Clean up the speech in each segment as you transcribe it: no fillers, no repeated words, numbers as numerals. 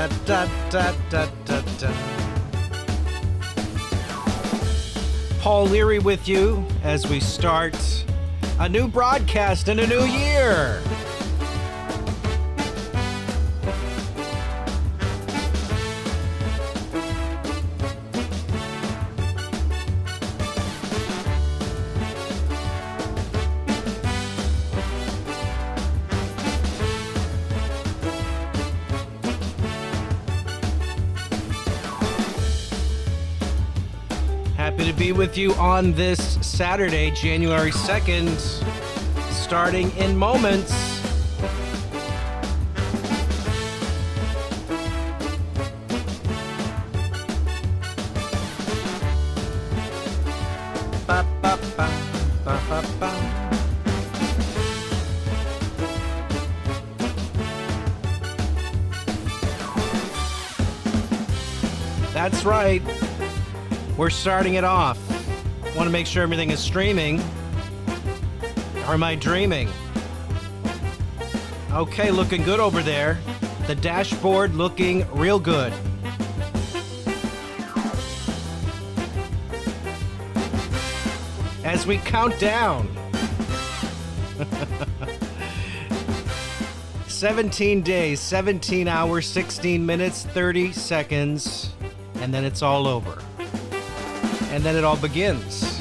Da, da, da, da, da, da. Paul Leary with you as we start a new broadcast in a new year. Happy to be with you on this Saturday, January 2nd, starting in moments. Ba, ba, ba, ba, ba, ba. That's right. We're starting it off. Want to make sure everything is streaming. Or am I dreaming? Okay, looking good over there. The dashboard looking real good. As we count down. 17 days, 17 hours, 16 minutes, 30 seconds, and then it's all over. And then it all begins.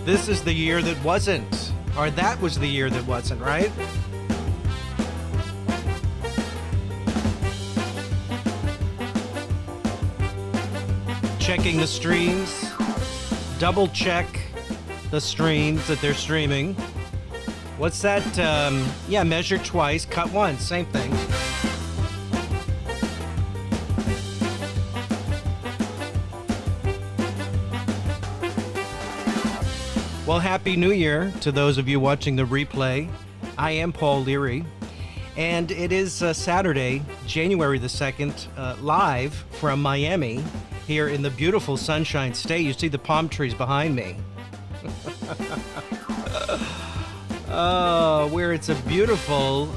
This is the year that wasn't. Or that was the year that wasn't, right? Checking the streams. Double check the streams that they're streaming. What's that? Yeah, measure twice, cut once. Same thing. Well, Happy New Year to those of you watching the replay. I am Paul Leary, and it is Saturday, January the 2nd, live from Miami, here in the beautiful Sunshine State. You see the palm trees behind me. Oh, where it's a beautiful,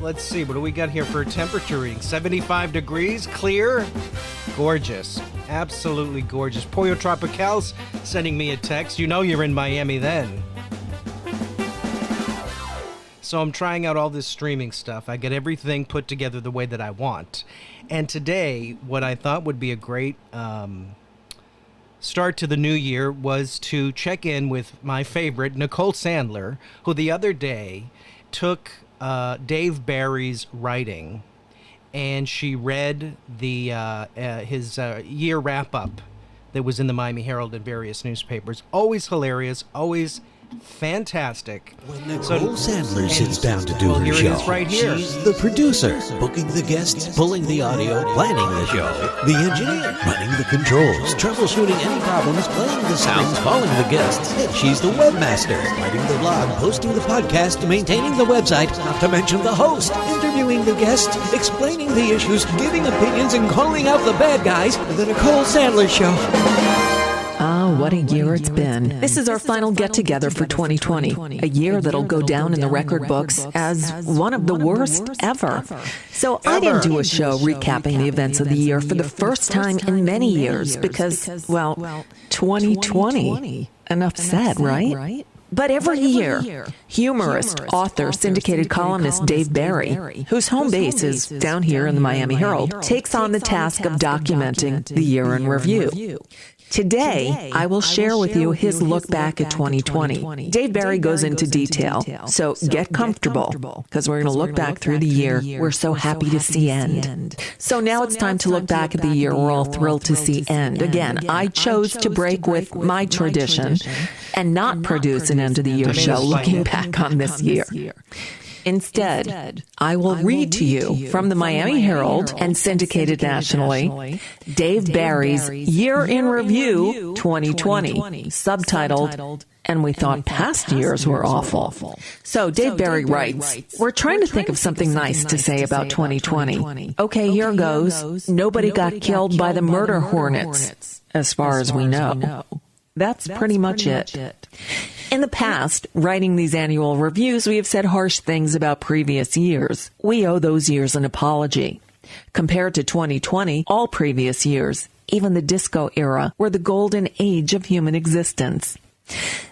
let's see, what do we got here for a temperature reading? 75 degrees, clear, gorgeous. Absolutely gorgeous. Pollo Tropical's sending me a text. You know you're in Miami then. So I'm trying out all this streaming stuff. I get everything put together the way that I want. And today, what I thought would be a great start to the new year was to check in with my favorite, Nicole Sandler, who the other day took Dave Barry's writing and she read the his year wrap-up that was in the Miami Herald and various newspapers. Always hilarious, always fantastic. When Nicole Sandler sits down to do her here show, it is right here. She's the producer, booking the guests, pulling the audio, planning the show, the engineer, running the controls, troubleshooting any problems, playing the sounds, calling the guests, and she's the webmaster, writing the blog, posting the podcast, maintaining the website, not to mention the host, interviewing the guests, explaining the issues, giving opinions, and calling out the bad guys. The Nicole Sandler Show. Ah, what a year it's been. This is our final get-together for 2020, a year that'll go down in the record books as one of the worst ever. So I didn't do a show recapping the events of the year for the first time in many years because, well, 2020. Enough said, right? But every year, humorist, author, syndicated columnist Dave Barry, whose home base is down here in the Miami Herald, takes on the task of documenting the year in review. Today, I will share with you his look back at 2020. Dave Barry goes into detail, so get comfortable, because we're going to look back through the year we're so happy to see end. So now it's time to look back at the year we're all thrilled to see end. Again, I chose to break with my tradition and not produce an end-of-the-year show looking back on this year. Instead, I will read to you from the Miami Herald and syndicated nationally, Dave Barry's Year in Review 2020, subtitled, "And We Thought Past Years Were Awful." So Dave Barry writes, "We're trying to think of something nice to say about 2020. Okay, here goes. Nobody got killed by the murder hornets, as far as we know. That's pretty much it. In the past, writing these annual reviews, we have said harsh things about previous years. We owe those years an apology. Compared to 2020, all previous years, even the disco era, were the golden age of human existence.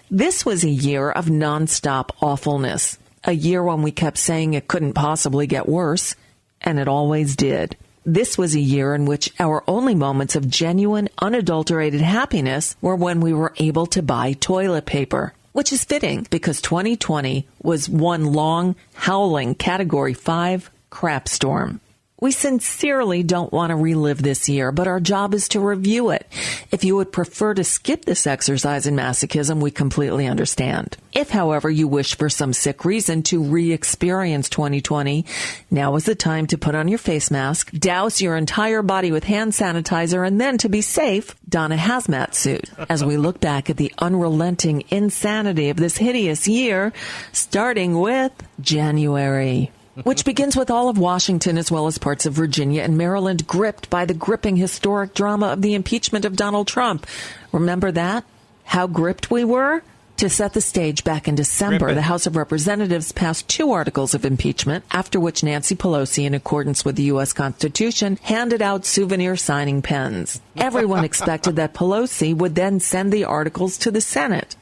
This was a year of nonstop awfulness, a year when we kept saying it couldn't possibly get worse, and it always did. This was a year in which our only moments of genuine, unadulterated happiness were when we were able to buy toilet paper, which is fitting because 2020 was one long, howling Category 5 crap storm. We sincerely don't want to relive this year, but our job is to review it. If you would prefer to skip this exercise in masochism, we completely understand. If, however, you wish for some sick reason to re-experience 2020, now is the time to put on your face mask, douse your entire body with hand sanitizer, and then, to be safe, don a hazmat suit as we look back at the unrelenting insanity of this hideous year, starting with January, which begins with all of Washington as well as parts of Virginia and Maryland gripped by the gripping historic drama of the impeachment of Donald Trump. Remember that? How gripped we were? To set the stage, back in December, the House of Representatives passed 2 articles of impeachment, after which Nancy Pelosi, in accordance with the U.S. Constitution, handed out souvenir signing pens. Everyone expected that Pelosi would then send the articles to the Senate.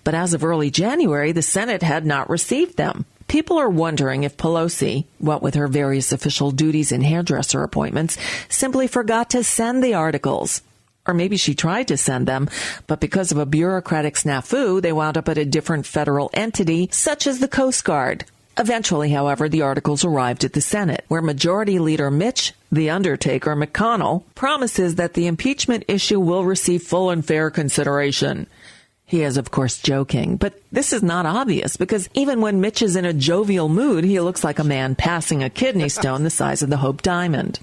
But as of early January, the Senate had not received them. People are wondering if Pelosi, what with her various official duties and hairdresser appointments, simply forgot to send the articles. Or maybe she tried to send them, but because of a bureaucratic snafu, they wound up at a different federal entity, such as the Coast Guard. Eventually, however, the articles arrived at the Senate, where Majority Leader Mitch, the Undertaker McConnell, promises that the impeachment issue will receive full and fair consideration. He is, of course, joking, but this is not obvious because even when Mitch is in a jovial mood, he looks like a man passing a kidney stone the size of the Hope Diamond.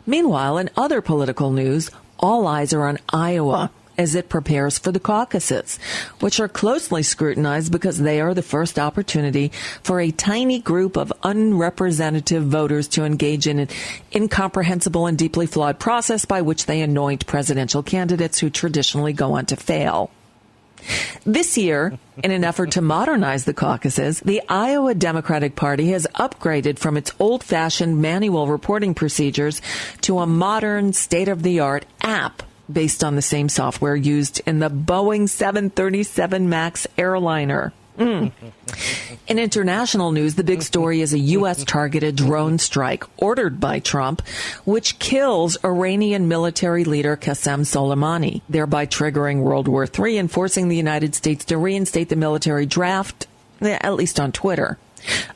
Meanwhile, in other political news, all eyes are on Iowa as it prepares for the caucuses, which are closely scrutinized because they are the first opportunity for a tiny group of unrepresentative voters to engage in an incomprehensible and deeply flawed process by which they anoint presidential candidates who traditionally go on to fail. This year, in an effort to modernize the caucuses, the Iowa Democratic Party has upgraded from its old-fashioned manual reporting procedures to a modern, state-of-the-art app based on the same software used in the Boeing 737 MAX airliner. In international news, the big story is a U.S.-targeted drone strike ordered by Trump, which kills Iranian military leader Qasem Soleimani, thereby triggering World War III and forcing the United States to reinstate the military draft, at least on Twitter.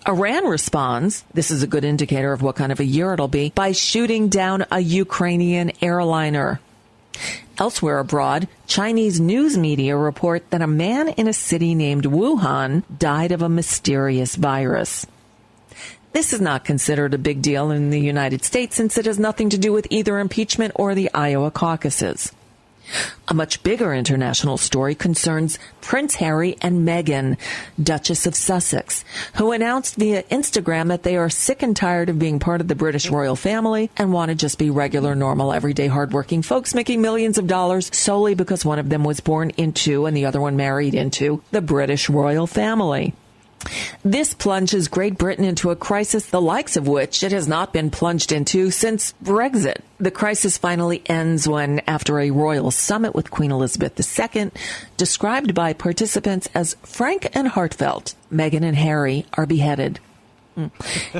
Iran responds, this is a good indicator of what kind of a year it'll be, by shooting down a Ukrainian airliner. Elsewhere abroad, Chinese news media report that a man in a city named Wuhan died of a mysterious virus. This is not considered a big deal in the United States since it has nothing to do with either impeachment or the Iowa caucuses. A much bigger international story concerns Prince Harry and Meghan, Duchess of Sussex, who announced via Instagram that they are sick and tired of being part of the British royal family and want to just be regular, normal, everyday, hardworking folks making millions of dollars solely because one of them was born into and the other one married into the British royal family. This plunges Great Britain into a crisis the likes of which it has not been plunged into since Brexit. The crisis finally ends when, after a royal summit with Queen Elizabeth II, described by participants as frank and heartfelt, Meghan and Harry are beheaded.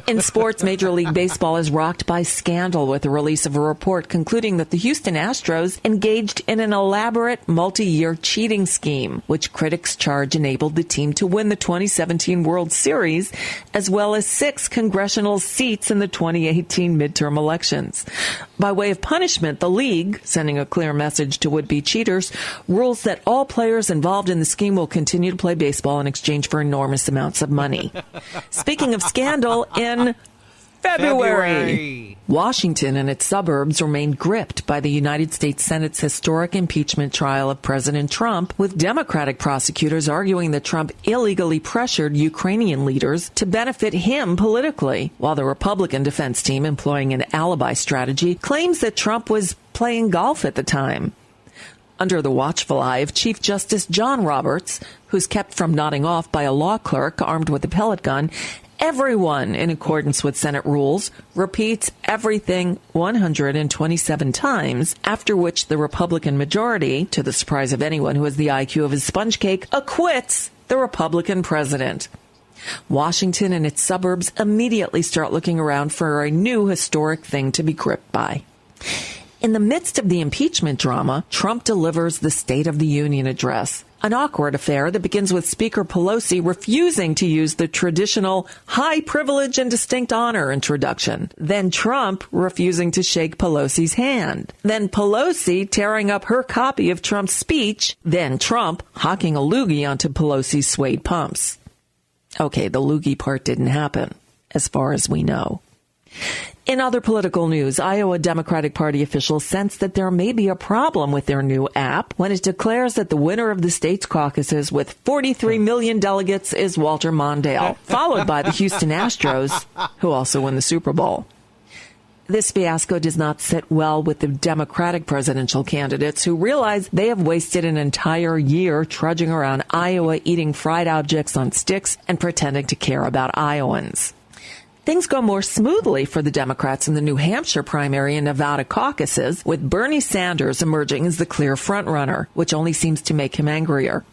In sports, Major League Baseball is rocked by scandal with the release of a report concluding that the Houston Astros engaged in an elaborate multi-year cheating scheme, which critics charge enabled the team to win the 2017 World Series, as well as 6 congressional seats in the 2018 midterm elections. By way of punishment, the league, sending a clear message to would-be cheaters, rules that all players involved in the scheme will continue to play baseball in exchange for enormous amounts of money. Speaking of scandal, in February, Washington and its suburbs remained gripped by the United States Senate's historic impeachment trial of President Trump, with Democratic prosecutors arguing that Trump illegally pressured Ukrainian leaders to benefit him politically, while the Republican defense team, employing an alibi strategy, claims that Trump was playing golf at the time. under the watchful eye of Chief Justice John Roberts, who's kept from nodding off by a law clerk armed with a pellet gun. Everyone, in accordance with Senate rules, repeats everything 127 times, after which the Republican majority, to the surprise of anyone who has the IQ of a sponge cake, acquits the Republican president. Washington and its suburbs immediately start looking around for a new historic thing to be gripped by. In the midst of the impeachment drama, Trump delivers the State of the Union address. An awkward affair that begins with Speaker Pelosi refusing to use the traditional high privilege and distinct honor introduction. Then Trump refusing to shake Pelosi's hand. Then Pelosi tearing up her copy of Trump's speech. Then Trump hocking a loogie onto Pelosi's suede pumps. Okay, the loogie part didn't happen, as far as we know. In other political news, Iowa Democratic Party officials sense that there may be a problem with their new app when it declares that the winner of the state's caucuses with 43 million delegates is Walter Mondale, followed by the Houston Astros, who also win the Super Bowl. This fiasco does not sit well with the Democratic presidential candidates who realize they have wasted an entire year trudging around Iowa eating fried objects on sticks and pretending to care about Iowans. Things go more smoothly for the Democrats in the New Hampshire primary and Nevada caucuses, with Bernie Sanders emerging as the clear frontrunner, which only seems to make him angrier.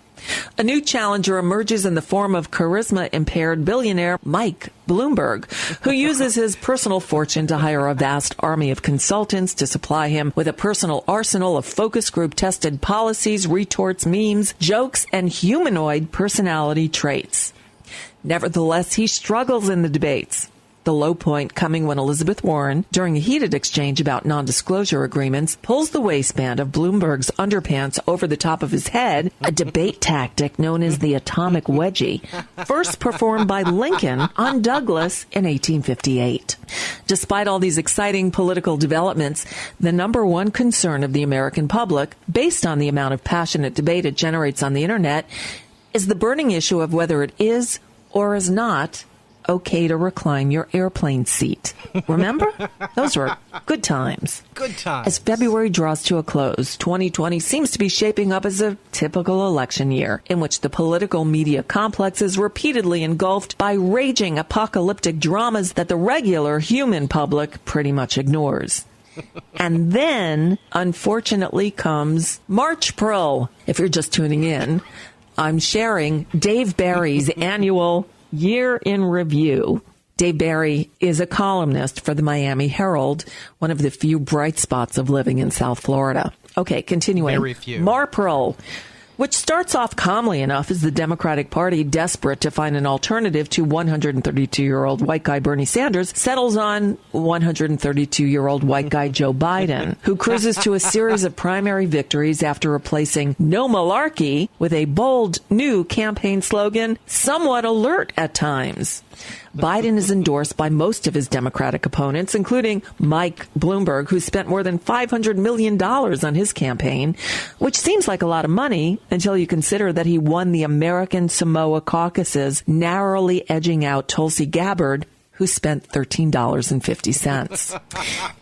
A new challenger emerges in the form of charisma-impaired billionaire Mike Bloomberg, who uses his personal fortune to hire a vast army of consultants to supply him with a personal arsenal of focus group-tested policies, retorts, memes, jokes, and humanoid personality traits. Nevertheless, he struggles in the debates. The low point coming when Elizabeth Warren, during a heated exchange about non-disclosure agreements, pulls the waistband of Bloomberg's underpants over the top of his head, a debate tactic known as the atomic wedgie, first performed by Lincoln on Douglas in 1858. Despite all these exciting political developments, the number one concern of the American public, based on the amount of passionate debate it generates on the internet, is the burning issue of whether it is or is not okay to recline your airplane seat. Remember? Those were good times. Good times. As February draws to a close, 2020 seems to be shaping up as a typical election year in which the political media complex is repeatedly engulfed by raging apocalyptic dramas that the regular human public pretty much ignores. And then, unfortunately, comes March Pro. If you're just tuning in, I'm sharing Dave Barry's annual Year in Review. Dave Barry is a columnist for the Miami Herald, one of the few bright spots of living in South Florida. Okay, continuing. Very few. Marpril, which starts off calmly enough as the Democratic Party, desperate to find an alternative to 132-year-old white guy Bernie Sanders, settles on 132-year-old white guy Joe Biden, who cruises to a series of primary victories after replacing "No Malarkey" with a bold new campaign slogan, somewhat alert at times. Biden is endorsed by most of his Democratic opponents, including Mike Bloomberg, who spent more than $500 million on his campaign, which seems like a lot of money until you consider that he won the American Samoa caucuses, narrowly edging out Tulsi Gabbard, who spent $13.50.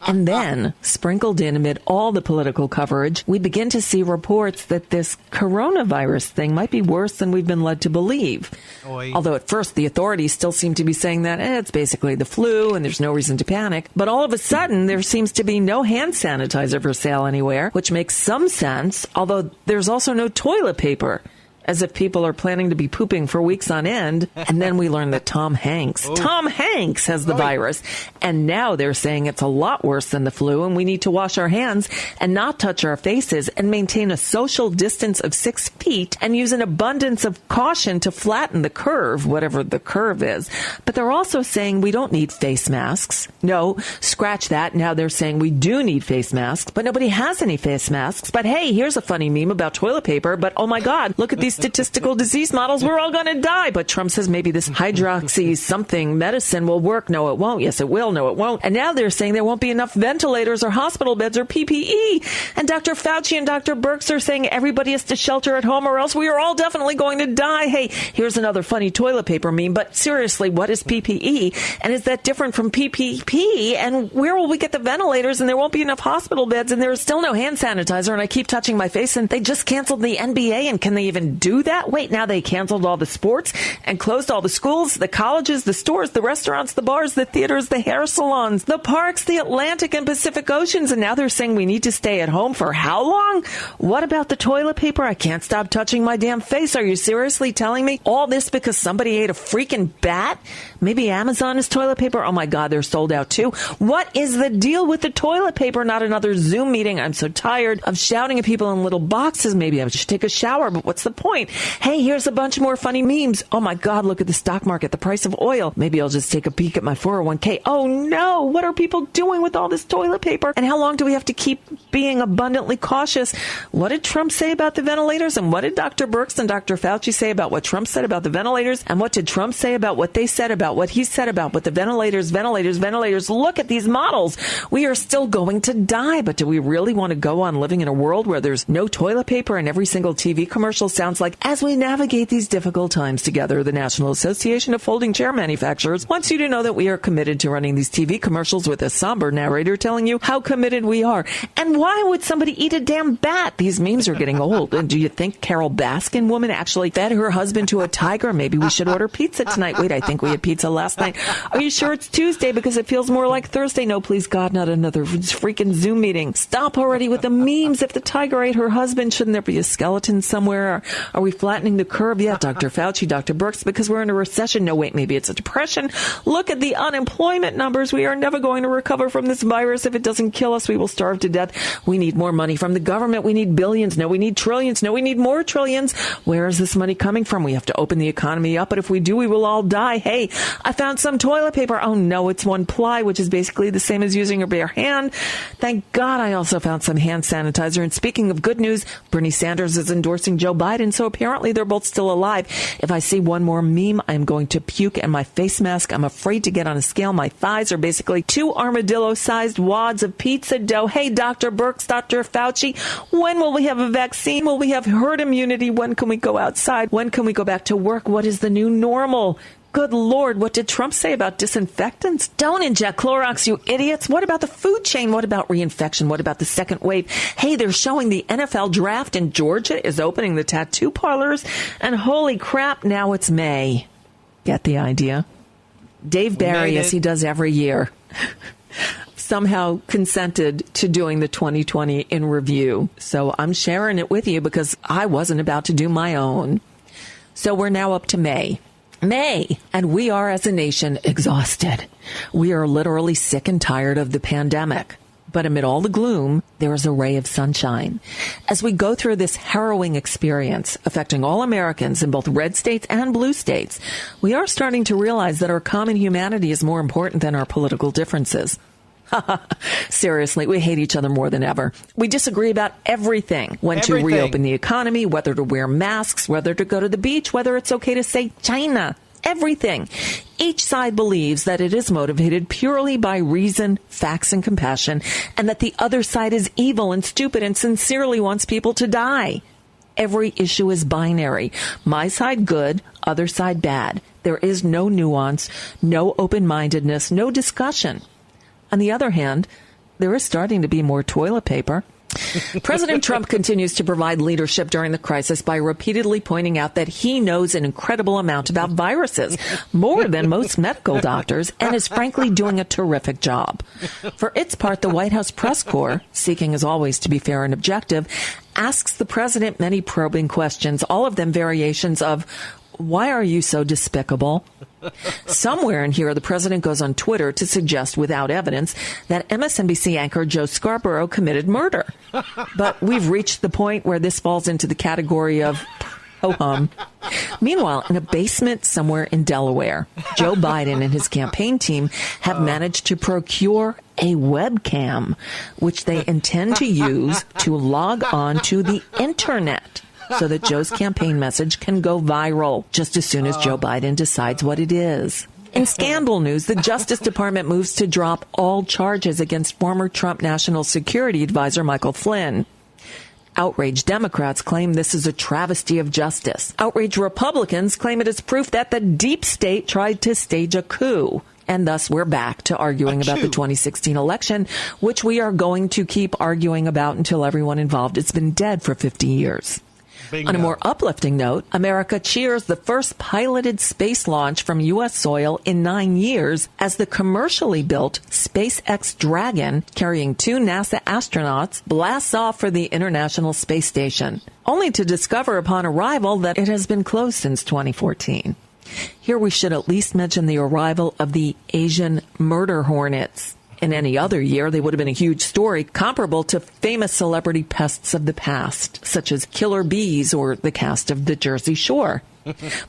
And then, sprinkled in amid all the political coverage, we begin to see reports that this coronavirus thing might be worse than we've been led to believe. Oy. Although at first the authorities still seem to be saying that it's basically the flu and there's no reason to panic. But all of a sudden, there seems to be no hand sanitizer for sale anywhere, which makes some sense, although there's also no toilet paper, as if people are planning to be pooping for weeks on end. And then we learn that Tom Hanks has the virus. And now they're saying it's a lot worse than the flu and we need to wash our hands and not touch our faces and maintain a social distance of 6 feet and use an abundance of caution to flatten the curve, whatever the curve is. But they're also saying we don't need face masks. No, scratch that. Now they're saying we do need face masks, but nobody has any face masks. But hey, here's a funny meme about toilet paper. But oh my God, look at these these statistical disease models, we're all going to die. But Trump says maybe this hydroxy something medicine will work. No, it won't. Yes, it will. No, it won't. And now they're saying there won't be enough ventilators or hospital beds or PPE. And Dr. Fauci and Dr. Birx are saying everybody has to shelter at home or else we are all definitely going to die. Hey, here's another funny toilet paper meme. But seriously, what is PPE? And is that different from PPP? And where will we get the ventilators? And there won't be enough hospital beds. And there's still no hand sanitizer. And I keep touching my face. And they just canceled the NBA. And can they even do that? Wait, now they canceled all the sports and closed all the schools, the colleges, the stores, the restaurants, the bars, the theaters, the hair salons, the parks, the Atlantic and Pacific Oceans. And now they're saying we need to stay at home for how long? What about the toilet paper? I can't stop touching my damn face. Are you seriously telling me all this because somebody ate a freaking bat? Maybe Amazon is toilet paper. Oh my God, they're sold out too. What is the deal with the toilet paper? Not another Zoom meeting. I'm so tired of shouting at people in little boxes. Maybe I should take a shower, but what's the point? Hey, here's a bunch more funny memes. Oh my God, look at the stock market, the price of oil. Maybe I'll just take a peek at my 401k. Oh no, what are people doing with all this toilet paper? And how long do we have to keep being abundantly cautious? What did Trump say about the ventilators? And what did Dr. Birx and Dr. Fauci say about what Trump said about the ventilators? And what did Trump say about what they said about what he said about what the ventilators? Look at these models. We are still going to die. But do we really want to go on living in a world where there's no toilet paper and every single TV commercial sounds like, as we navigate these difficult times together, the National Association of Folding Chair Manufacturers wants you to know that we are committed to running these TV commercials with a somber narrator telling you how committed we are. And why would somebody eat a damn bat? These memes are getting old. And do you think Carol Baskin woman actually fed her husband to a tiger? Maybe we should order pizza tonight. Wait, I think we had pizza last night. Are you sure it's Tuesday? Because it feels more like Thursday. No, please God, not another freaking Zoom meeting. Stop already with the memes. If the tiger ate her husband, shouldn't there be a skeleton somewhere? Are we flattening the curve yet? Dr. Fauci, Dr. Birx, because we're in a recession. No, wait, maybe it's a depression. Look at the unemployment numbers. We are never going to recover from this virus. If it doesn't kill us, we will starve to death. We need more money from the government. We need billions. No, we need trillions. No, we need more trillions. Where is this money coming from? We have to open the economy up, but if we do, we will all die. Hey, I found some toilet paper. Oh no, it's one ply, which is basically the same as using a bare hand. Thank God I also found some hand sanitizer. And speaking of good news, Bernie Sanders is endorsing Joe Biden, so apparently they're both still alive. If I see one more meme, I'm going to puke, and my face mask, I'm afraid to get on a scale. My thighs are basically 2 armadillo-sized wads of pizza dough. Hey, Dr. Birx, Dr. Fauci, when will we have a vaccine? Will we have herd immunity? When can we go outside? When can we go back to work? What is the new normal? Good Lord, what did Trump say about disinfectants? Don't inject Clorox, you idiots. What about the food chain? What about reinfection? What about the second wave? Hey, they're showing the NFL draft in Georgia is opening the tattoo parlors. And holy crap, now it's May. Get the idea? Dave Barry, as he does every year, somehow consented to doing the 2020 in review. So I'm sharing it with you because I wasn't about to do my own. So we're now up to May. And we are, as a nation, exhausted. We are literally sick and tired of the pandemic. But amid all the gloom, there is a ray of sunshine. As we go through this harrowing experience affecting all Americans in both red states and blue states, we are starting to realize that our common humanity is more important than our political differences. Seriously, we hate each other more than ever. We disagree about everything. When to reopen the economy, whether to wear masks, whether to go to the beach, whether it's okay to say China. Everything. Each side believes that it is motivated purely by reason, facts, and compassion, and that the other side is evil and stupid and sincerely wants people to die. Every issue is binary. My side good, other side bad. There is no nuance, no open-mindedness, no discussion. On the other hand, there is starting to be more toilet paper. President Trump continues to provide leadership during the crisis by repeatedly pointing out that he knows an incredible amount about viruses, more than most medical doctors, and is frankly doing a terrific job. For its part, the White House press corps, seeking as always to be fair and objective, asks the president many probing questions, all of them variations of, "Why are you so despicable?" Somewhere in here, the president goes on Twitter to suggest, without evidence, that MSNBC anchor Joe Scarborough committed murder. But we've reached the point where this falls into the category of ho-hum. Meanwhile, in a basement somewhere in Delaware, Joe Biden and his campaign team have managed to procure a webcam, which they intend to use to log on to the internet. so that Joe's campaign message can go viral just as soon as Joe Biden decides what it is. In scandal news, the Justice Department moves to drop all charges against former Trump National Security Advisor Michael Flynn. Outraged Democrats claim this is a travesty of justice. Outraged Republicans claim it is proof that the deep state tried to stage a coup. And thus we're back to arguing about the 2016 election, which we are going to keep arguing about until everyone involved has been dead for 50 years. Bingo. On a more uplifting note, America cheers the first piloted space launch from U.S. soil in 9 years as the commercially built SpaceX Dragon, carrying 2 NASA astronauts, blasts off for the International Space Station, only to discover upon arrival that it has been closed since 2014. Here we should at least mention the arrival of the Asian murder hornets. In any other year, they would have been a huge story comparable to famous celebrity pests of the past, such as killer bees or the cast of The Jersey Shore.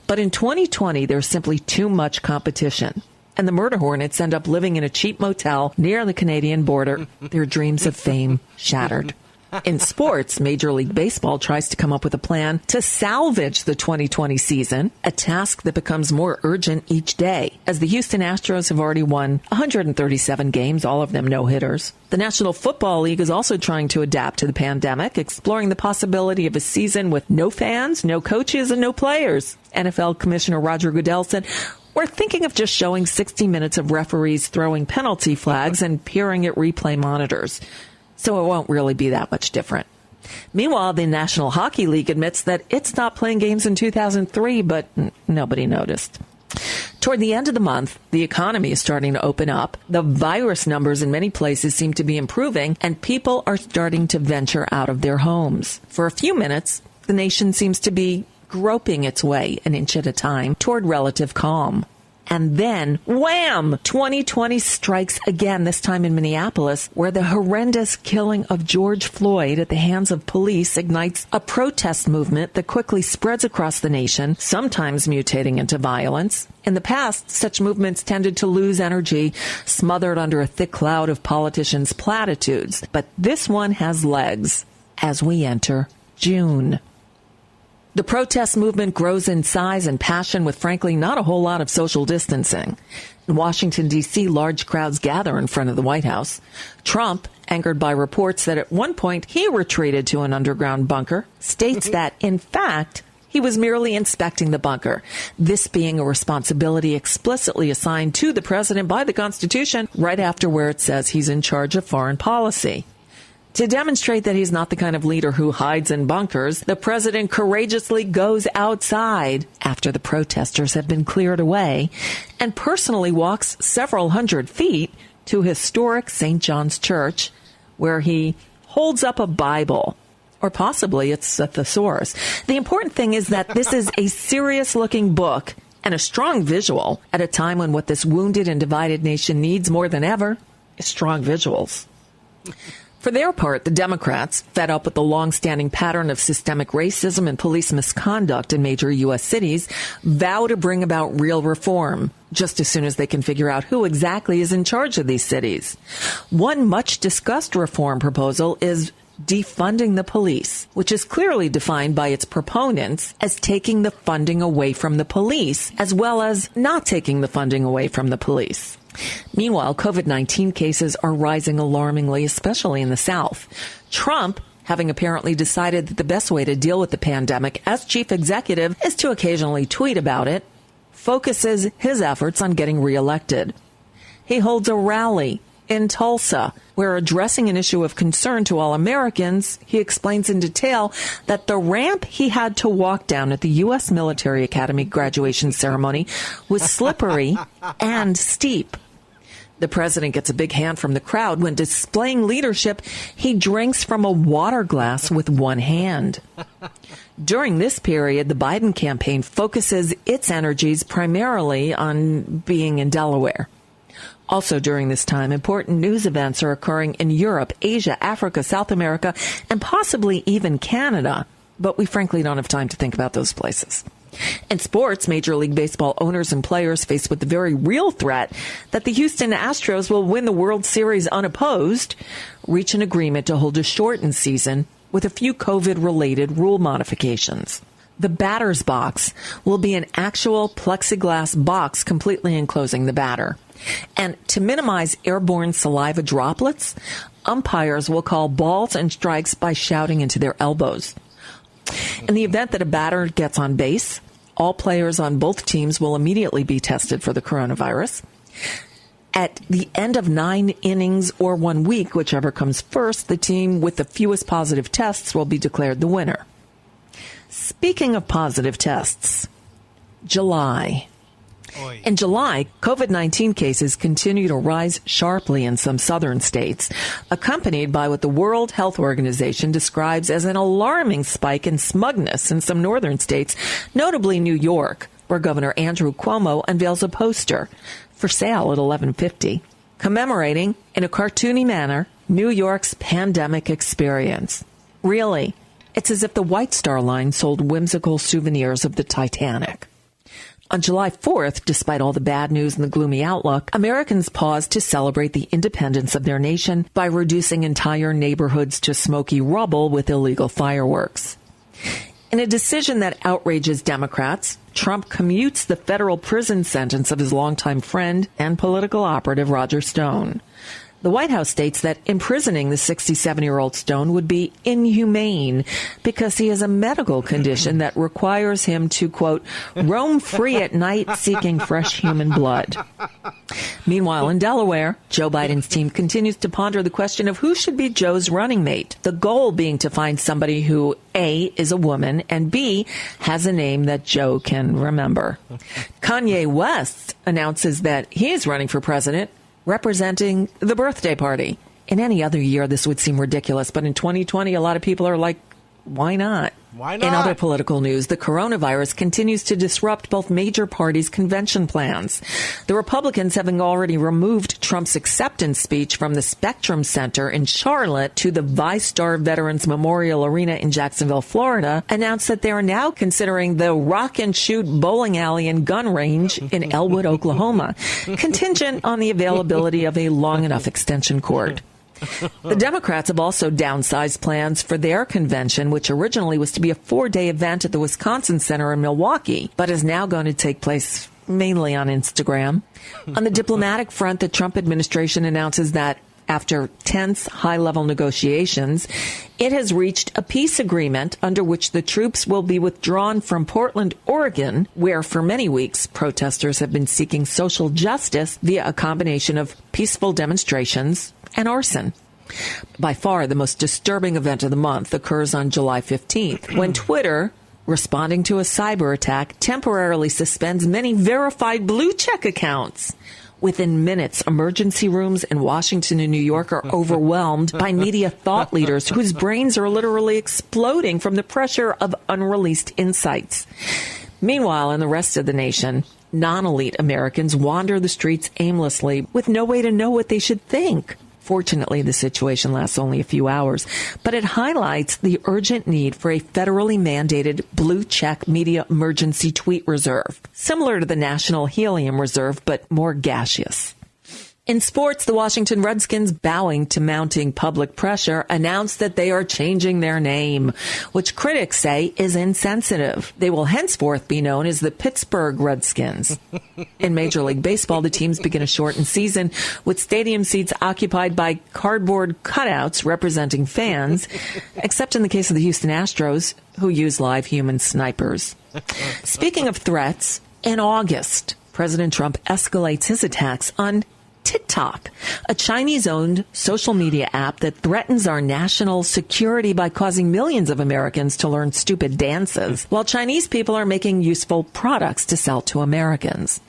But in 2020, there's simply too much competition. And the murder hornets end up living in a cheap motel near the Canadian border, their dreams of fame shattered. In sports, Major League Baseball tries to come up with a plan to salvage the 2020 season, a task that becomes more urgent each day, as the Houston Astros have already won 137 games, all of them no-hitters. The National Football League is also trying to adapt to the pandemic, exploring the possibility of a season with no fans, no coaches, and no players. NFL Commissioner Roger Goodell said, "We're thinking of just showing 60 minutes of referees throwing penalty flags and peering at replay monitors. So it won't really be that much different." Meanwhile, the National Hockey League admits that it stopped playing games in 2003, but nobody noticed. Toward the end of the month, the economy is starting to open up. The virus numbers in many places seem to be improving, and people are starting to venture out of their homes. For a few minutes, the nation seems to be groping its way an inch at a time toward relative calm. And then, wham! 2020 strikes again, this time in Minneapolis, where the horrendous killing of George Floyd at the hands of police ignites a protest movement that quickly spreads across the nation, sometimes mutating into violence. In the past, such movements tended to lose energy, smothered under a thick cloud of politicians' platitudes. But this one has legs as we enter June. The protest movement grows in size and passion with, frankly, not a whole lot of social distancing. In Washington, D.C., large crowds gather in front of the White House. Trump, angered by reports that at one point he retreated to an underground bunker, states that, in fact, he was merely inspecting the bunker, this being a responsibility explicitly assigned to the president by the Constitution right after where it says he's in charge of foreign policy. To demonstrate that he's not the kind of leader who hides in bunkers, the president courageously goes outside after the protesters have been cleared away and personally walks several hundred feet to historic St. John's Church, where he holds up a Bible. Or possibly it's a thesaurus. The important thing is that this is a serious-looking book and a strong visual at a time when what this wounded and divided nation needs more than ever is strong visuals. For their part, the Democrats, fed up with the long-standing pattern of systemic racism and police misconduct in major U.S. cities, vow to bring about real reform, just as soon as they can figure out who exactly is in charge of these cities. One much-discussed reform proposal is defunding the police, which is clearly defined by its proponents as taking the funding away from the police, as well as not taking the funding away from the police. Meanwhile, COVID-19 cases are rising alarmingly, especially in the South. Trump, having apparently decided that the best way to deal with the pandemic as chief executive is to occasionally tweet about it, focuses his efforts on getting reelected. He holds a rally in Tulsa, where addressing an issue of concern to all Americans, he explains in detail that the ramp he had to walk down at the U.S. Military Academy graduation ceremony was slippery and steep. The president gets a big hand from the crowd when, displaying leadership, he drinks from a water glass with one hand. During this period, the Biden campaign focuses its energies primarily on being in Delaware. Also during this time, important news events are occurring in Europe, Asia, Africa, South America, and possibly even Canada. But we frankly don't have time to think about those places. In sports, Major League Baseball owners and players faced with the very real threat that the Houston Astros will win the World Series unopposed, reach an agreement to hold a shortened season with a few COVID-related rule modifications. The batter's box will be an actual plexiglass box completely enclosing the batter. And to minimize airborne saliva droplets, umpires will call balls and strikes by shouting into their elbows. In the event that a batter gets on base, all players on both teams will immediately be tested for the coronavirus. At the end of 9 innings or 1 week, whichever comes first, the team with the fewest positive tests will be declared the winner. Speaking of positive tests, July. In July, COVID-19 cases continue to rise sharply in some southern states, accompanied by what the World Health Organization describes as an alarming spike in smugness in some northern states, notably New York, where Governor Andrew Cuomo unveils a poster for sale at 11:50, commemorating, in a cartoony manner, New York's pandemic experience. Really, it's as if the White Star Line sold whimsical souvenirs of the Titanic. On July 4th, despite all the bad news and the gloomy outlook, Americans paused to celebrate the independence of their nation by reducing entire neighborhoods to smoky rubble with illegal fireworks. In a decision that outrages Democrats, Trump commutes the federal prison sentence of his longtime friend and political operative Roger Stone. The White House states that imprisoning the 67-year-old Stone would be inhumane because he has a medical condition that requires him to, quote, roam free at night seeking fresh human blood. Meanwhile, in Delaware, Joe Biden's team continues to ponder the question of who should be Joe's running mate, the goal being to find somebody who, A, is a woman, and B, has a name that Joe can remember. Kanye West announces that he is running for president, representing the birthday party. In any other year, this would seem ridiculous, but in 2020, a lot of people are like, why not? Why not? In other political news, the coronavirus continues to disrupt both major parties' convention plans. The Republicans, having already removed Trump's acceptance speech from the Spectrum Center in Charlotte to the VyStar Veterans Memorial Arena in Jacksonville, Florida, announced that they are now considering the Rock and Shoot bowling alley and gun range in Elwood, Oklahoma, contingent on the availability of a long enough extension cord. The Democrats have also downsized plans for their convention, which originally was to be a 4-day event at the Wisconsin Center in Milwaukee, but is now going to take place mainly on Instagram. On the diplomatic front, the Trump administration announces that after tense high-level negotiations, it has reached a peace agreement under which the troops will be withdrawn from Portland, Oregon, where for many weeks protesters have been seeking social justice via a combination of peaceful demonstrations and arson. By far, the most disturbing event of the month occurs on July 15th, when Twitter, responding to a cyber attack, temporarily suspends many verified blue check accounts. Within minutes, emergency rooms in Washington and New York are overwhelmed by media thought leaders whose brains are literally exploding from the pressure of unreleased insights. Meanwhile, in the rest of the nation, non-elite Americans wander the streets aimlessly with no way to know what they should think. Fortunately, the situation lasts only a few hours, but it highlights the urgent need for a federally mandated blue check media emergency tweet reserve, similar to the National Helium Reserve, but more gaseous. In sports, the Washington Redskins, bowing to mounting public pressure, announced that they are changing their name, which critics say is insensitive. They will henceforth be known as the Pittsburgh Redskins. In Major League Baseball, the teams begin a shortened season with stadium seats occupied by cardboard cutouts representing fans, except in the case of the Houston Astros, who use live human snipers. Speaking of threats, in August, President Trump escalates his attacks on TikTok, a Chinese-owned social media app that threatens our national security by causing millions of Americans to learn stupid dances, while Chinese people are making useful products to sell to Americans.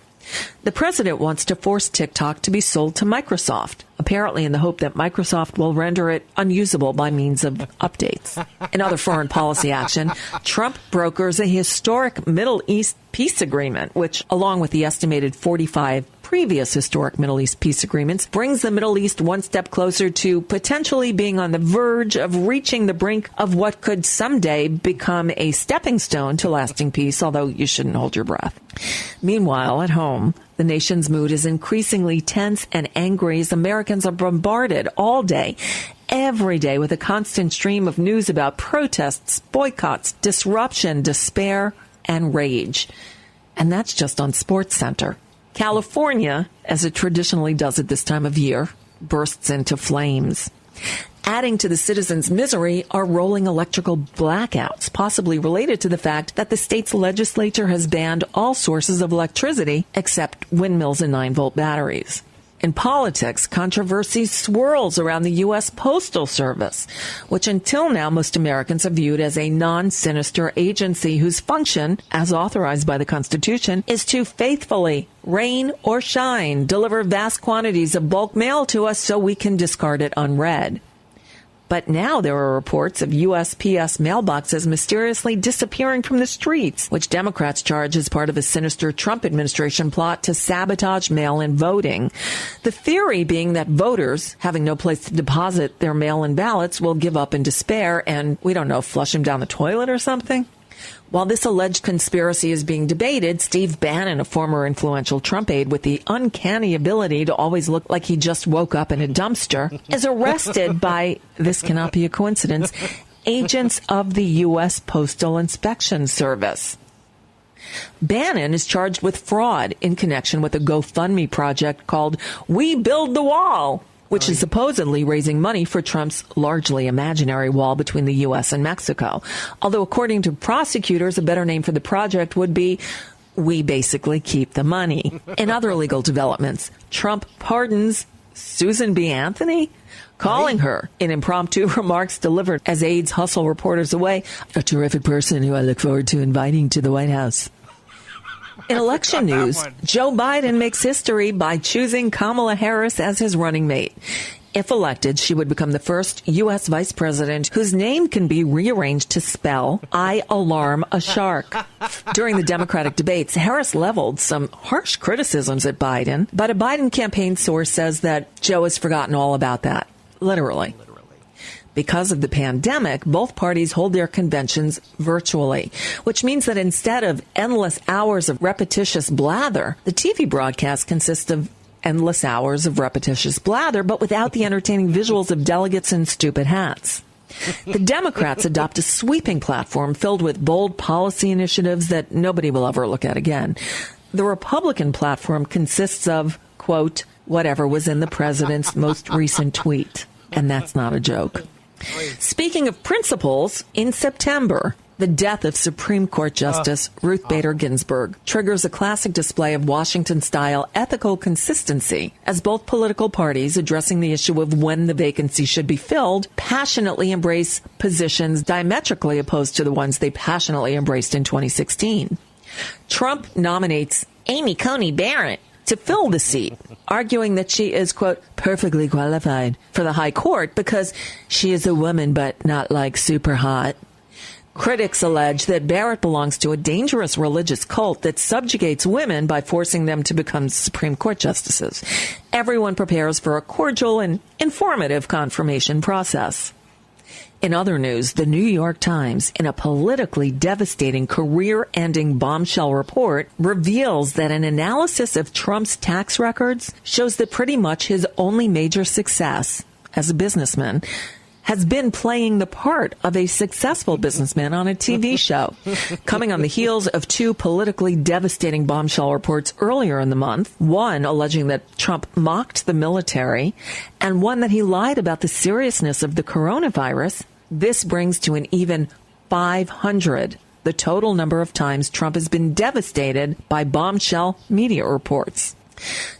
The president wants to force TikTok to be sold to Microsoft, apparently in the hope that Microsoft will render it unusable by means of updates. In other foreign policy action, Trump brokers a historic Middle East peace agreement, which, along with the estimated 45 previous historic Middle East peace agreements, brings the Middle East one step closer to potentially being on the verge of reaching the brink of what could someday become a stepping stone to lasting peace, although you shouldn't hold your breath. Meanwhile, at home, the nation's mood is increasingly tense and angry as Americans are bombarded all day, every day with a constant stream of news about protests, boycotts, disruption, despair, and rage. And that's just on SportsCenter. California, as it traditionally does at this time of year, bursts into flames. Adding to the citizens' misery are rolling electrical blackouts, possibly related to the fact that the state's legislature has banned all sources of electricity except windmills and 9-volt batteries. In politics, controversy swirls around the U.S. Postal Service, which until now most Americans have viewed as a non-sinister agency whose function, as authorized by the Constitution, is to faithfully, rain or shine, deliver vast quantities of bulk mail to us so we can discard it unread. But now there are reports of USPS mailboxes mysteriously disappearing from the streets, which Democrats charge as part of a sinister Trump administration plot to sabotage mail-in voting. The theory being that voters, having no place to deposit their mail-in ballots, will give up in despair and, we don't know, flush them down the toilet or something. While this alleged conspiracy is being debated, Steve Bannon, a former influential Trump aide with the uncanny ability to always look like he just woke up in a dumpster, is arrested by, this cannot be a coincidence, agents of the U.S. Postal Inspection Service. Bannon is charged with fraud in connection with a GoFundMe project called We Build the Wall, which is supposedly raising money for Trump's largely imaginary wall between the U.S. and Mexico. Although, according to prosecutors, a better name for the project would be We Basically Keep the Money. In other legal developments, Trump pardons Susan B. Anthony, calling her, in impromptu remarks delivered as aides hustle reporters away, a terrific person who I look forward to inviting to the White House. In election news, Joe Biden makes history by choosing Kamala Harris as his running mate. If elected, she would become the first U.S. vice president whose name can be rearranged to spell, I alarm a shark. During the Democratic debates, Harris leveled some harsh criticisms at Biden, but a Biden campaign source says that Joe has forgotten all about that. Literally. Because of the pandemic, both parties hold their conventions virtually, which means that instead of endless hours of repetitious blather, the TV broadcast consists of endless hours of repetitious blather, but without the entertaining visuals of delegates in stupid hats. The Democrats adopt a sweeping platform filled with bold policy initiatives that nobody will ever look at again. The Republican platform consists of, quote, whatever was in the president's most recent tweet. And that's not a joke. Speaking of principles, in September, the death of Supreme Court Justice Ruth Bader Ginsburg triggers a classic display of Washington-style ethical consistency as both political parties addressing the issue of when the vacancy should be filled passionately embrace positions diametrically opposed to the ones they passionately embraced in 2016. Trump nominates Amy Coney Barrett to fill the seat, arguing that she is, quote, perfectly qualified for the high court because she is a woman but not like super hot. Critics allege that Barrett belongs to a dangerous religious cult that subjugates women by forcing them to become Supreme Court justices. Everyone prepares for a cordial and informative confirmation process. In other news, the New York Times, in a politically devastating career-ending bombshell report, reveals that an analysis of Trump's tax records shows that pretty much his only major success as a businessman has been playing the part of a successful businessman on a TV show. Coming on the heels of two politically devastating bombshell reports earlier in the month, one alleging that Trump mocked the military and one that he lied about the seriousness of the coronavirus, this brings to an even 500 the total number of times Trump has been devastated by bombshell media reports.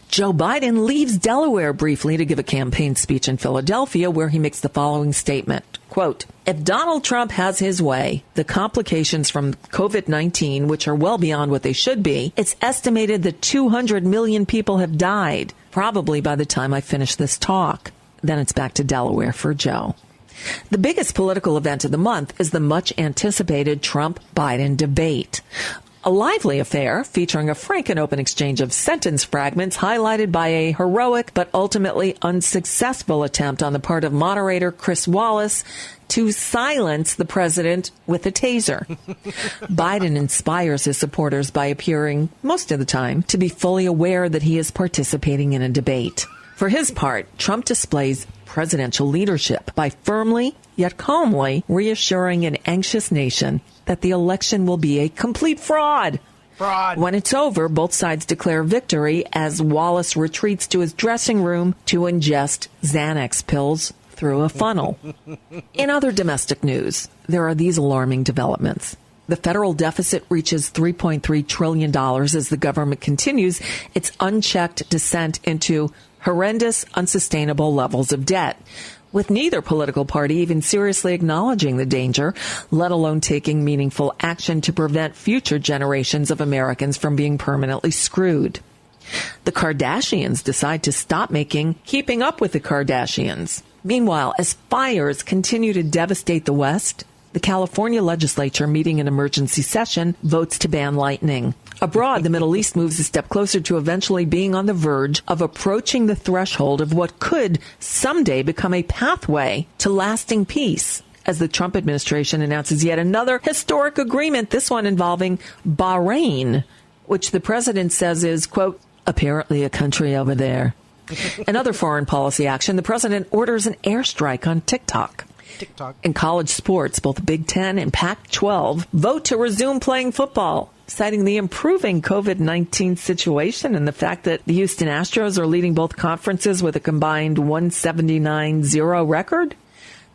Joe Biden leaves Delaware briefly to give a campaign speech in Philadelphia where he makes the following statement, quote, if Donald Trump has his way, the complications from COVID-19, which are well beyond what they should be, it's estimated that 200 million people have died, probably by the time I finish this talk. Then it's back to Delaware for Joe. The biggest political event of the month is the much-anticipated Trump-Biden debate. A lively affair featuring a frank and open exchange of sentence fragments highlighted by a heroic but ultimately unsuccessful attempt on the part of moderator Chris Wallace to silence the president with a taser. Biden inspires his supporters by appearing, most of the time, to be fully aware that he is participating in a debate. For his part, Trump displays presidential leadership by firmly yet calmly reassuring an anxious nation that the election will be a complete fraud. When it's over, both sides declare victory as Wallace retreats to his dressing room to ingest Xanax pills through a funnel. In other domestic news, there are these alarming developments. The federal deficit reaches $3.3 trillion as the government continues its unchecked descent into horrendous, unsustainable levels of debt, with neither political party even seriously acknowledging the danger, let alone taking meaningful action to prevent future generations of Americans from being permanently screwed. The Kardashians decide to stop making Keeping Up with the Kardashians. Meanwhile, as fires continue to devastate the West, the California legislature, meeting in emergency session, votes to ban lightning. Abroad, the Middle East moves a step closer to eventually being on the verge of approaching the threshold of what could someday become a pathway to lasting peace, as the Trump administration announces yet another historic agreement, this one involving Bahrain, which the president says is, quote, apparently a country over there. Another foreign policy action, the president orders an airstrike on TikTok. In college sports, both Big Ten and Pac-12 vote to resume playing football, citing the improving COVID-19 situation and the fact that the Houston Astros are leading both conferences with a combined 179-0 record.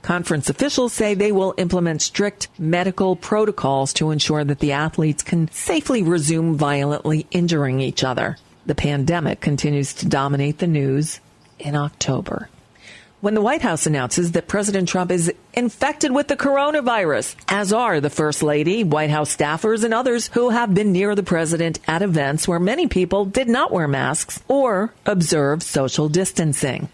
Conference officials say they will implement strict medical protocols to ensure that the athletes can safely resume violently injuring each other. The pandemic continues to dominate the news in October, when the White House announces that President Trump is infected with the coronavirus, as are the First Lady, White House staffers, and others who have been near the president at events where many people did not wear masks or observe social distancing.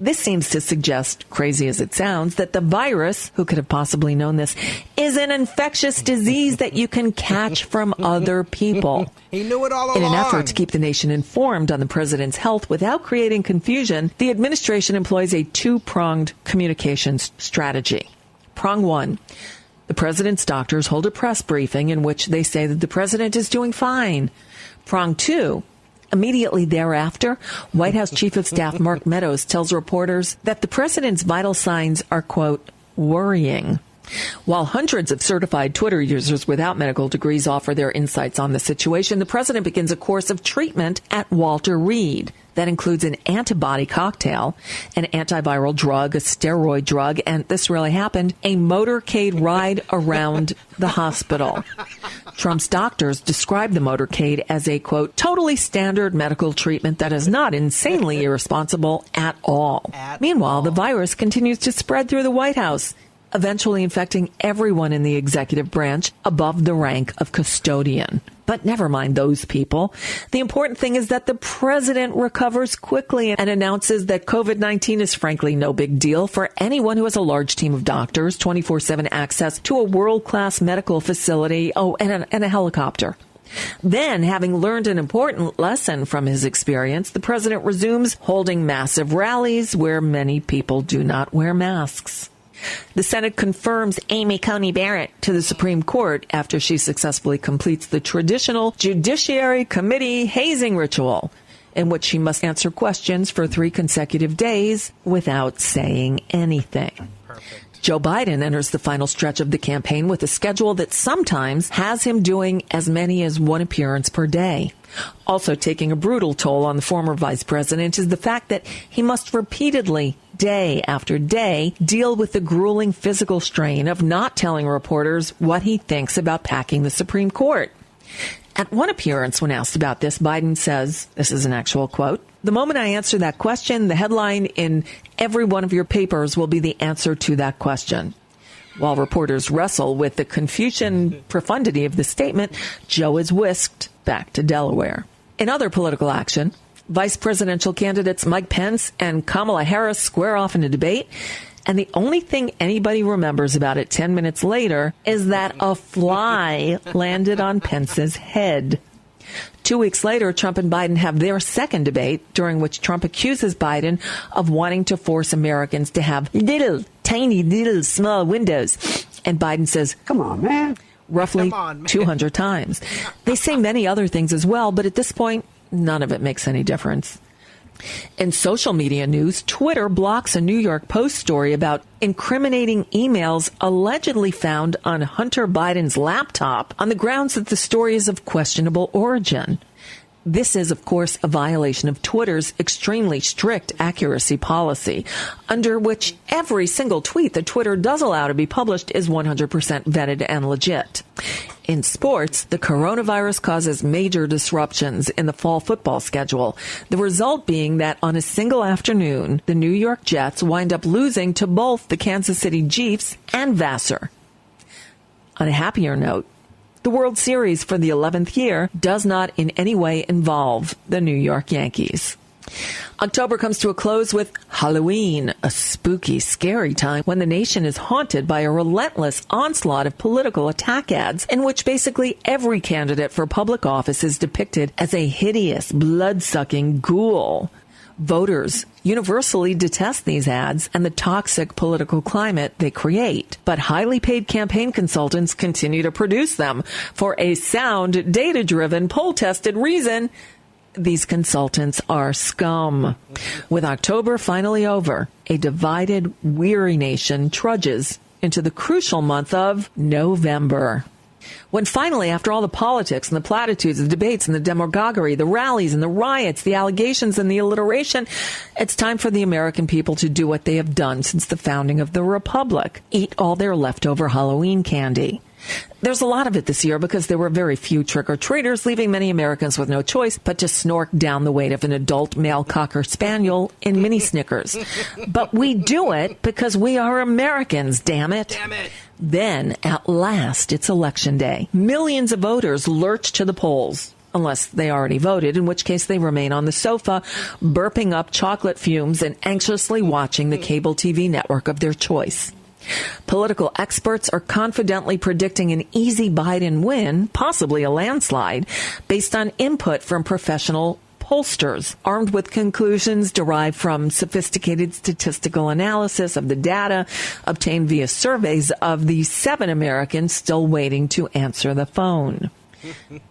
This seems to suggest, crazy as it sounds, that the virus, who could have possibly known this, is an infectious disease that you can catch from other people. He knew it all along. In an effort to keep the nation informed on the president's health without creating confusion, the administration employs a two-pronged communications strategy. Prong one, the president's doctors hold a press briefing in which they say that the president is doing fine. Prong two, immediately thereafter, White House Chief of Staff Mark Meadows tells reporters that the president's vital signs are, quote, worrying. While hundreds of certified Twitter users without medical degrees offer their insights on the situation, the president begins a course of treatment at Walter Reed. That includes an antibody cocktail, an antiviral drug, a steroid drug, and this really happened, a motorcade ride around the hospital. Trump's doctors describe the motorcade as a, quote, totally standard medical treatment that is not insanely irresponsible at all. Meanwhile, the virus continues to spread through the White House, eventually infecting everyone in the executive branch above the rank of custodian. But never mind those people. The important thing is that the president recovers quickly and announces that COVID-19 is frankly no big deal for anyone who has a large team of doctors, 24/7 access to a world-class medical facility, and a helicopter. Then, having learned an important lesson from his experience, the president resumes holding massive rallies where many people do not wear masks. The Senate confirms Amy Coney Barrett to the Supreme Court after she successfully completes the traditional Judiciary Committee hazing ritual, in which she must answer questions for 3 consecutive days without saying anything. Perfect. Joe Biden enters the final stretch of the campaign with a schedule that sometimes has him doing as many as 1 appearance per day. Also taking a brutal toll on the former vice president is the fact that he must repeatedly, day after day, deal with the grueling physical strain of not telling reporters what he thinks about packing the Supreme Court. At one appearance, when asked about this, Biden says, this is an actual quote, "The moment I answer that question, the headline in every one of your papers will be the answer to that question." While reporters wrestle with the Confucian profundity of the statement, Joe is whisked back to Delaware. In other political action, vice presidential candidates Mike Pence and Kamala Harris square off in a debate, and the only thing anybody remembers about it 10 minutes later is that a fly landed on Pence's head. 2 weeks later, Trump and Biden have their second debate, during which Trump accuses Biden of wanting to force Americans to have tiny little small windows. And Biden says, "Come on, man." Roughly 200 times. They say many other things as well, but at this point, none of it makes any difference. In social media news, Twitter blocks a New York Post story about incriminating emails allegedly found on Hunter Biden's laptop on the grounds that the story is of questionable origin. This is, of course, a violation of Twitter's extremely strict accuracy policy, under which every single tweet that Twitter does allow to be published is 100% vetted and legit. In sports, the coronavirus causes major disruptions in the fall football schedule, the result being that on a single afternoon, the New York Jets wind up losing to both the Kansas City Chiefs and Vassar. On a happier note, the World Series for the 11th year does not in any way involve the New York Yankees. October comes to a close with Halloween, a spooky, scary time when the nation is haunted by a relentless onslaught of political attack ads in which basically every candidate for public office is depicted as a hideous, blood-sucking ghoul. Voters universally detest these ads and the toxic political climate they create. But highly paid campaign consultants continue to produce them for a sound, data-driven, poll-tested reason. These consultants are scum. With October finally over, a divided, weary nation trudges into the crucial month of November. When finally, after all the politics and the platitudes, the debates and the demagoguery, the rallies and the riots, the allegations and the alliteration, it's time for the American people to do what they have done since the founding of the Republic: eat all their leftover Halloween candy. There's a lot of it this year because there were very few trick-or-treaters, leaving many Americans with no choice but to snork down the weight of an adult male Cocker Spaniel in mini Snickers. But we do it because we are Americans, damn it. Damn it. Then, at last, it's Election Day. Millions of voters lurch to the polls, unless they already voted, in which case they remain on the sofa, burping up chocolate fumes and anxiously watching the cable TV network of their choice. Political experts are confidently predicting an easy Biden win, possibly a landslide, based on input from professional pollsters, armed with conclusions derived from sophisticated statistical analysis of the data obtained via surveys of the 7 Americans still waiting to answer the phone.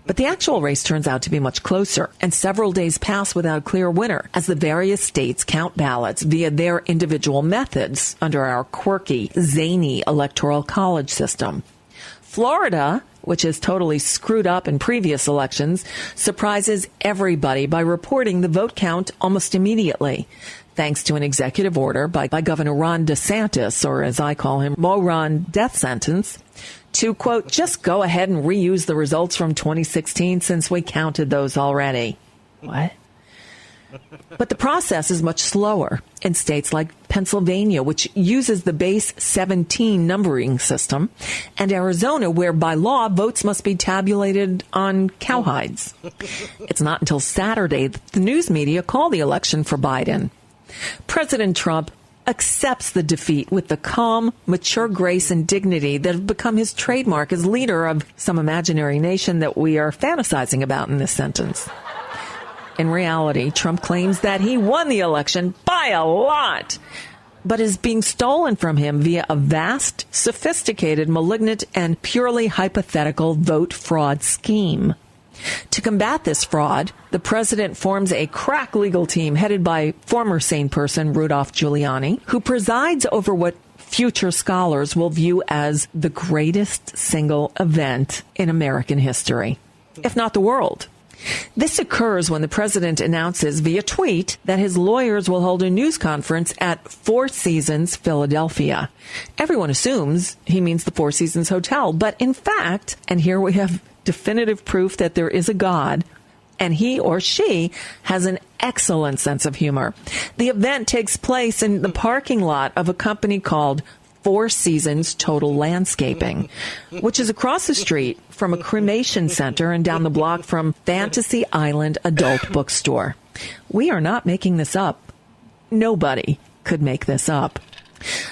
But the actual race turns out to be much closer, and several days pass without a clear winner as the various states count ballots via their individual methods under our quirky, zany electoral college system. Florida, which is totally screwed up in previous elections, surprises everybody by reporting the vote count almost immediately, thanks to an executive order by Governor Ron DeSantis, or as I call him, Mo Ron Death Sentence, to, quote, just go ahead and reuse the results from 2016 since we counted those already. What? But the process is much slower in states like Pennsylvania, which uses the base 17 numbering system, and Arizona, where by law votes must be tabulated on cowhides. It's not until Saturday that the news media call the election for Biden. President Trump accepts the defeat with the calm, mature grace and dignity that have become his trademark as leader of some imaginary nation that we are fantasizing about in this sentence. In reality, Trump claims that he won the election by a lot, but is being stolen from him via a vast, sophisticated, malignant, and purely hypothetical vote fraud scheme. To combat this fraud, the president forms a crack legal team headed by former sane person Rudolph Giuliani, who presides over what future scholars will view as the greatest single event in American history, if not the world. This occurs when the president announces via tweet that his lawyers will hold a news conference at Four Seasons Philadelphia. Everyone assumes he means the Four Seasons Hotel, but in fact, and here we have definitive proof that there is a God, and he or she has an excellent sense of humor. The event takes place in the parking lot of a company called Four Seasons Total Landscaping, which is across the street from a cremation center and down the block from Fantasy Island Adult Bookstore. We are not making this up. Nobody could make this up.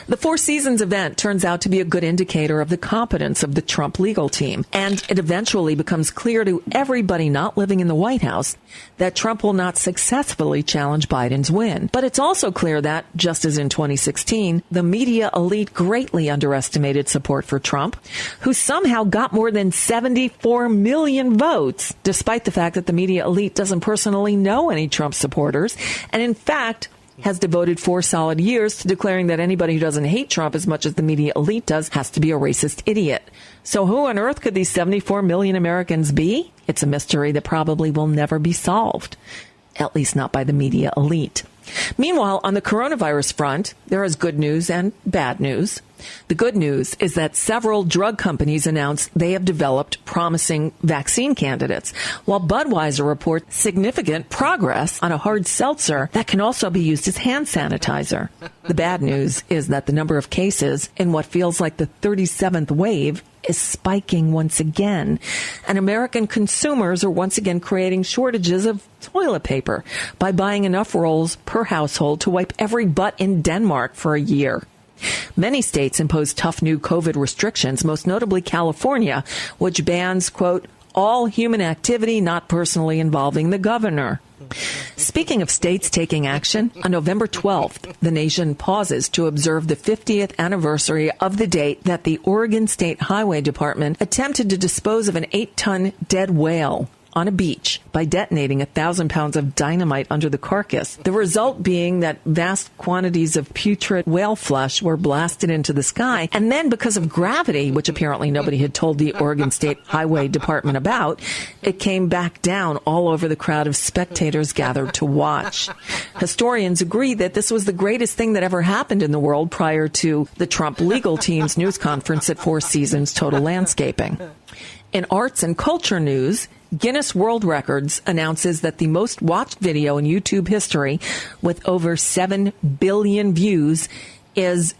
The Four Seasons event turns out to be a good indicator of the competence of the Trump legal team, and it eventually becomes clear to everybody not living in the White House that Trump will not successfully challenge Biden's win. But it's also clear that, just as in 2016, the media elite greatly underestimated support for Trump, who somehow got more than 74 million votes, despite the fact that the media elite doesn't personally know any Trump supporters, and in fact has devoted 4 solid years to declaring that anybody who doesn't hate Trump as much as the media elite does has to be a racist idiot. So who on earth could these 74 million Americans be? It's a mystery that probably will never be solved, at least not by the media elite. Meanwhile, on the coronavirus front, there is good news and bad news. The good news is that several drug companies announced they have developed promising vaccine candidates, while Budweiser reports significant progress on a hard seltzer that can also be used as hand sanitizer. The bad news is that the number of cases in what feels like the 37th wave is spiking once again, and American consumers are once again creating shortages of toilet paper by buying enough rolls per household to wipe every butt in Denmark for a year. Many states impose tough new COVID restrictions, most notably California, which bans, quote, all human activity not personally involving the governor. Speaking of states taking action, on November 12th, the nation pauses to observe the 50th anniversary of the date that the Oregon State Highway Department attempted to dispose of an 8-ton dead whale on a beach by detonating 1,000 pounds of dynamite under the carcass. The result being that vast quantities of putrid whale flesh were blasted into the sky. And then because of gravity, which apparently nobody had told the Oregon State Highway Department about, it came back down all over the crowd of spectators gathered to watch. Historians agree that this was the greatest thing that ever happened in the world prior to the Trump legal team's news conference at Four Seasons Total Landscaping. In arts and culture news, Guinness World Records announces that the most watched video in YouTube history, with over 7 billion views, is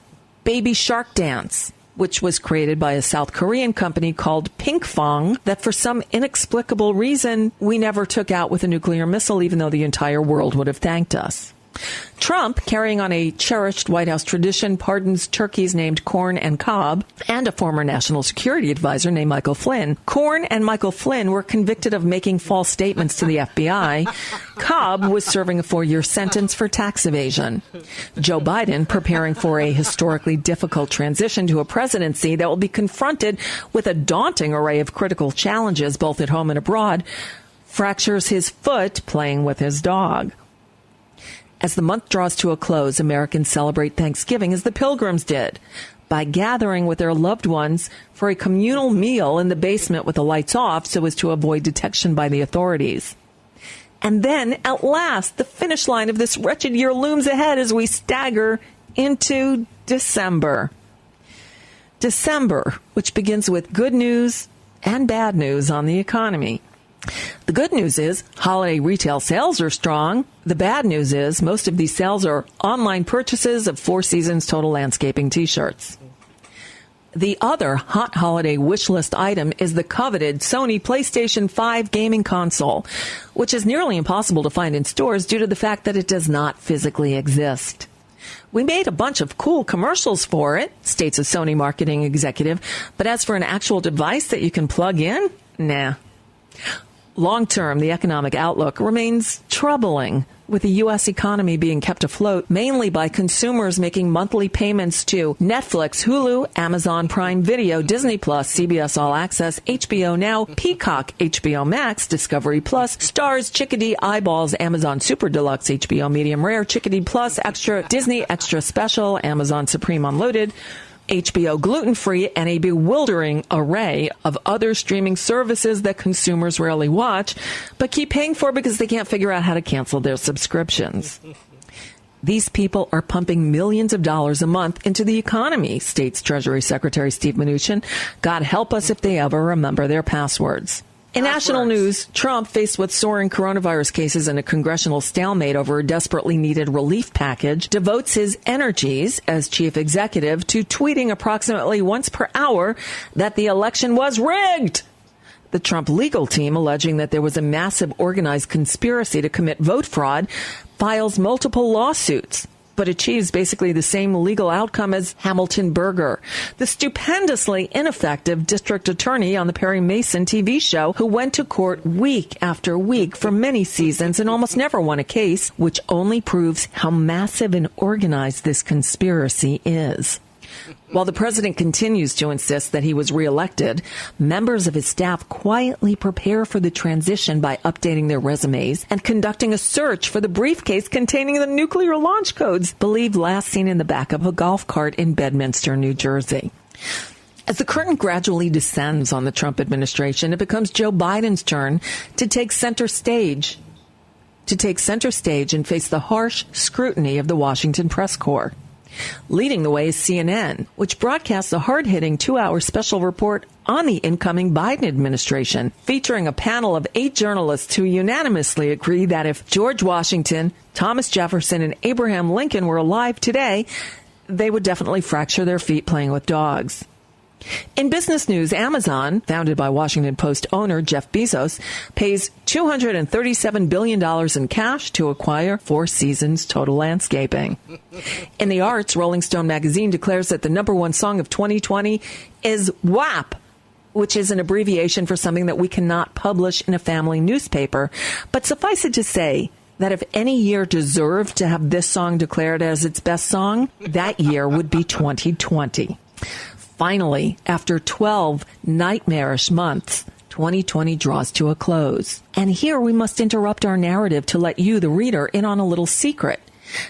Baby Shark Dance, which was created by a South Korean company called Pinkfong that for some inexplicable reason we never took out with a nuclear missile, even though the entire world would have thanked us. Trump, carrying on a cherished White House tradition, pardons turkeys named Corn and Cobb and a former national security advisor named Michael Flynn. Corn and Michael Flynn were convicted of making false statements to the FBI. Cobb was serving a 4-year sentence for tax evasion. Joe Biden, preparing for a historically difficult transition to a presidency that will be confronted with a daunting array of critical challenges, both at home and abroad, fractures his foot playing with his dog. As the month draws to a close, Americans celebrate Thanksgiving as the Pilgrims did, by gathering with their loved ones for a communal meal in the basement with the lights off so as to avoid detection by the authorities. And then, at last, the finish line of this wretched year looms ahead as we stagger into December. December, which begins with good news and bad news on the economy. The good news is holiday retail sales are strong. The bad news is most of these sales are online purchases of Four Seasons Total Landscaping t-shirts. The other hot holiday wish list item is the coveted Sony PlayStation 5 gaming console, which is nearly impossible to find in stores due to the fact that it does not physically exist. We made a bunch of cool commercials for it, states a Sony marketing executive, but as for an actual device that you can plug in, nah. Long-term, the economic outlook remains troubling, with the U.S. economy being kept afloat mainly by consumers making monthly payments to Netflix, Hulu, Amazon Prime Video, Disney Plus, CBS All Access, HBO Now, Peacock, HBO Max, Discovery Plus, Stars, Chickadee, Eyeballs, Amazon Super Deluxe, HBO Medium Rare, Chickadee Plus, Extra, Disney Extra Special, Amazon Supreme Unloaded, HBO gluten-free, and a bewildering array of other streaming services that consumers rarely watch, but keep paying for because they can't figure out how to cancel their subscriptions. These people are pumping millions of dollars a month into the economy, states Treasury Secretary Steve Mnuchin. God help us if they ever remember their passwords. In national news, Trump, faced with soaring coronavirus cases and a congressional stalemate over a desperately needed relief package, devotes his energies as chief executive to tweeting approximately once per hour that the election was rigged. The Trump legal team, alleging that there was a massive organized conspiracy to commit vote fraud, files multiple lawsuits. but achieves basically the same legal outcome as Hamilton Berger, the stupendously ineffective district attorney on the Perry Mason TV show who went to court week after week for many seasons and almost never won a case, which only proves how massive and organized this conspiracy is. While the president continues to insist that he was reelected, members of his staff quietly prepare for the transition by updating their resumes and conducting a search for the briefcase containing the nuclear launch codes, believed last seen in the back of a golf cart in Bedminster, New Jersey. As the curtain gradually descends on the Trump administration, it becomes Joe Biden's turn to take center stage and face the harsh scrutiny of the Washington press corps. Leading the way is CNN, which broadcasts a hard-hitting 2-hour special report on the incoming Biden administration, featuring a panel of 8 journalists who unanimously agree that if George Washington, Thomas Jefferson, and Abraham Lincoln were alive today, they would definitely fracture their feet playing with dogs. In business news, Amazon, founded by Washington Post owner Jeff Bezos, pays $237 billion in cash to acquire Four Seasons Total Landscaping. In the arts, Rolling Stone magazine declares that the number one song of 2020 is WAP, which is an abbreviation for something that we cannot publish in a family newspaper. But suffice it to say that if any year deserved to have this song declared as its best song, that year would be 2020. Finally, after 12 nightmarish months, 2020 draws to a close. And here we must interrupt our narrative to let you, the reader, in on a little secret.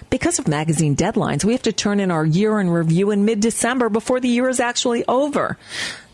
Because of magazine deadlines, we have to turn in our year in review in mid-December before the year is actually over.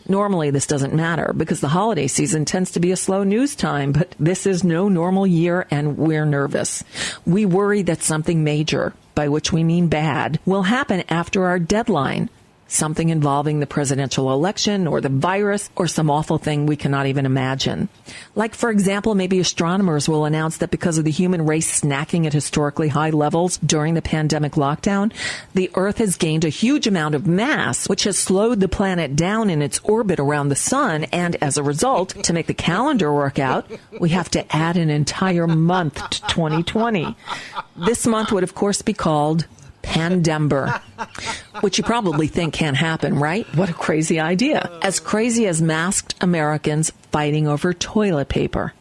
Normally, this doesn't matter because the holiday season tends to be a slow news time, but this is no normal year and we're nervous. We worry that something major, by which we mean bad, will happen after our deadline. Something involving the presidential election or the virus or some awful thing we cannot even imagine. Like, for example, maybe astronomers will announce that because of the human race snacking at historically high levels during the pandemic lockdown, the Earth has gained a huge amount of mass, which has slowed the planet down in its orbit around the sun. And as a result, to make the calendar work out, we have to add an entire month to 2020. This month would, of course, be called Pandember, which you probably think can't happen, right? What a crazy idea. As crazy as masked Americans fighting over toilet paper.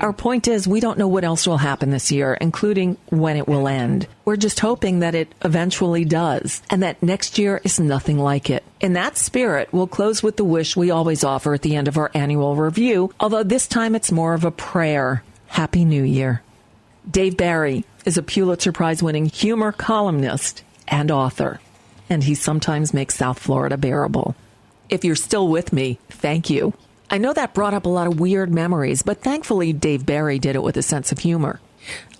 Our point is, we don't know what else will happen this year, including when it will end. We're just hoping that it eventually does, and that next year is nothing like it. In that spirit, we'll close with the wish we always offer at the end of our annual review, although this time it's more of a prayer. Happy New Year. Dave Barry is a Pulitzer Prize-winning humor columnist and author, and he sometimes makes South Florida bearable. If you're still with me, thank you. I know that brought up a lot of weird memories, but thankfully Dave Barry did it with a sense of humor.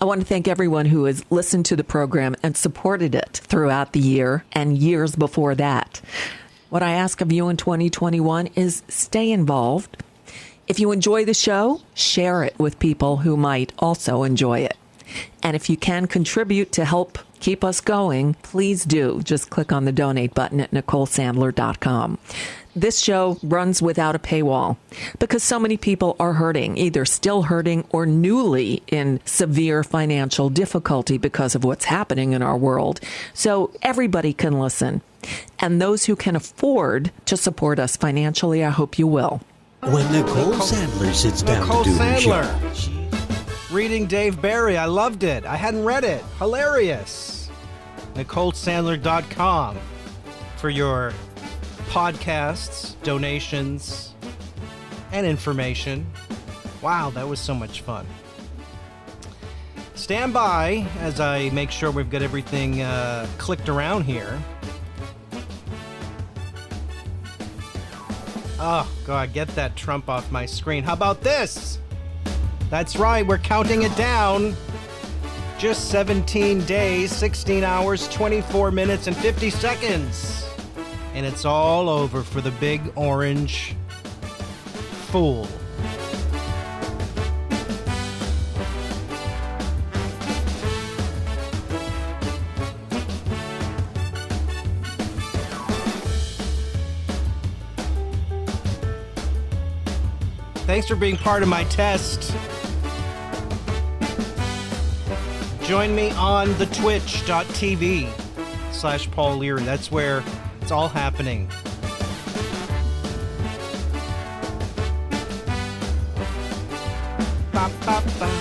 I want to thank everyone who has listened to the program and supported it throughout the year and years before that. What I ask of you in 2021 is stay involved. If you enjoy the show, share it with people who might also enjoy it. And if you can contribute to help keep us going, please do. Just click on the donate button at NicoleSandler.com. This show runs without a paywall because so many people are hurting, either still hurting or newly in severe financial difficulty because of what's happening in our world. So everybody can listen. And those who can afford to support us financially, I hope you will. When Nicole Sandler sits down to do her show. Reading Dave Barry. I loved it. I hadn't read it. Hilarious. NicoleSandler.com for your podcasts, donations, and information. Wow, that was so much fun. Stand by as I make sure we've got everything clicked around here. Oh, God, get that Trump off my screen. How about this? That's right, we're counting it down. Just 17 days, 16 hours, 24 minutes, and 50 seconds. And it's all over for the big orange fool. Thanks for being part of my test. Join me on the twitch.tv/Paul Leary. That's where it's all happening. Ba, ba, ba.